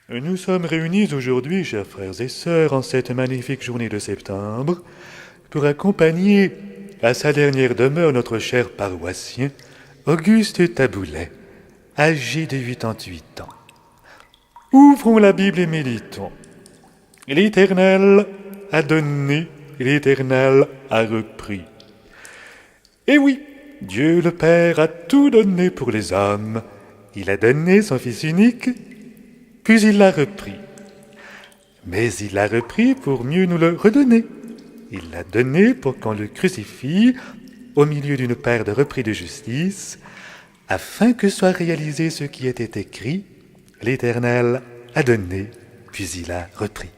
Nous sommes réunis aujourd'hui, chers frères et sœurs, en cette magnifique journée de septembre, pour accompagner à sa dernière demeure notre cher paroissien, Auguste Taboulet, âgé de 88 ans. Ouvrons la Bible et méditons. L'Éternel a donné, l'Éternel a repris. Et oui, Dieu le Père a tout donné pour les hommes. Il a donné son Fils unique, puis il l'a repris. Mais il l'a repris pour mieux nous le redonner. Il l'a donné pour qu'on le crucifie au milieu d'une paire de repris de justice, afin que soit réalisé ce qui était écrit. L'Éternel a donné, puis il a repris.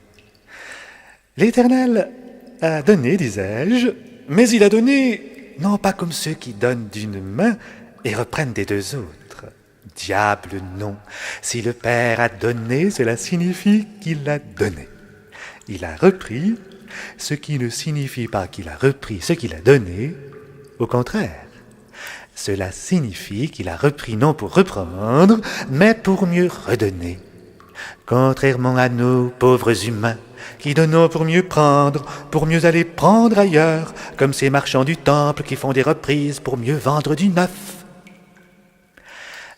L'Éternel a donné, disais-je, mais il a donné non pas comme ceux qui donnent d'une main et reprennent des deux autres. Diable, non. Si le Père a donné, cela signifie qu'il a donné. Il a repris, ce qui ne signifie pas qu'il a repris ce qu'il a donné. Au contraire, cela signifie qu'il a repris non pour reprendre, mais pour mieux redonner. Contrairement à nous, pauvres humains, qui donnons pour mieux prendre, pour mieux aller prendre ailleurs, comme ces marchands du temple qui font des reprises pour mieux vendre du neuf.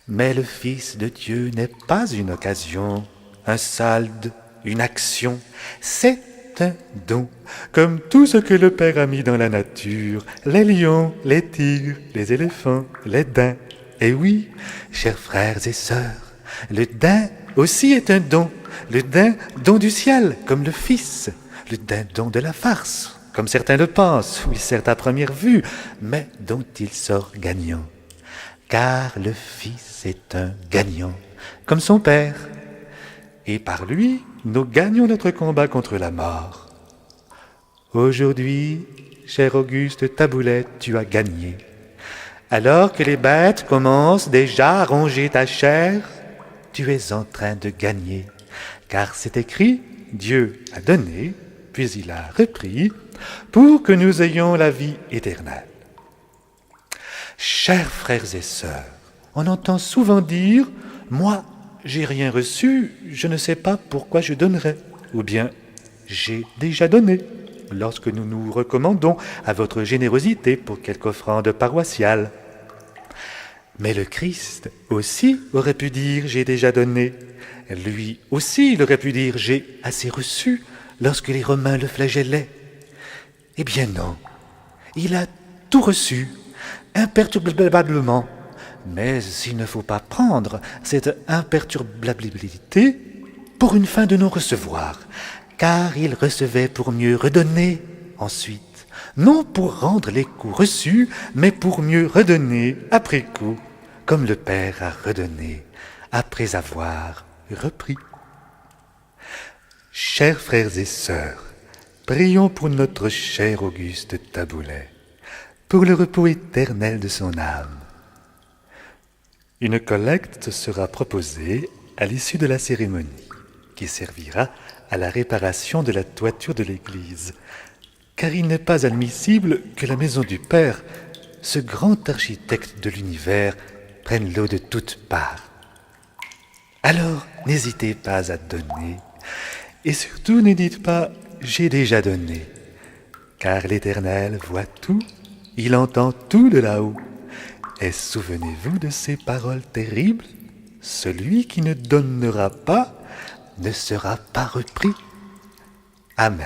Mais le Fils de Dieu n'est pas une occasion, un solde, une action. C'est un don, comme tout ce que le Père a mis dans la nature, les lions, les tigres, les éléphants, les daims. Et oui, chers frères et sœurs, le daim aussi est un don. Le daim, don du ciel, comme le Fils. Le daim, don de la farce, comme certains le pensent, oui, certes à première vue, mais dont il sort gagnant. Car le Fils est un gagnant, comme son Père. Et par lui, nous gagnons notre combat contre la mort. Aujourd'hui, cher Auguste Taboulet, tu as gagné. Alors que les bêtes commencent déjà à ronger ta chair, tu es en train de gagner. Car c'est écrit, Dieu a donné, puis il a repris, pour que nous ayons la vie éternelle. Chers frères et sœurs, on entend souvent dire « Moi, j'ai rien reçu, je ne sais pas pourquoi je donnerais » ou bien « J'ai déjà donné » lorsque nous nous recommandons à votre générosité pour quelque offrande paroissiale. Mais le Christ aussi aurait pu dire « J'ai déjà donné ». Lui aussi, il aurait pu dire « J'ai assez reçu » lorsque les Romains le flagellaient. Eh bien non, il a tout reçu, imperturbablement. Mais il ne faut pas prendre cette imperturbabilité pour une fin de non-recevoir, car il recevait pour mieux redonner ensuite, non pour rendre les coups reçus, mais pour mieux redonner après coup, comme le Père a redonné après avoir repris. Chers frères et sœurs, prions pour notre cher Auguste Taboulet, pour le repos éternel de son âme. Une collecte sera proposée à l'issue de la cérémonie, qui servira à la réparation de la toiture de l'église, car il n'est pas admissible que la maison du Père, ce grand architecte de l'univers, prenne l'eau de toutes parts. Alors, n'hésitez pas à donner, et surtout ne dites pas « j'ai déjà donné », car l'Éternel voit tout, il entend tout de là-haut. Et souvenez-vous de ces paroles terribles, celui qui ne donnera pas ne sera pas repris. Amen.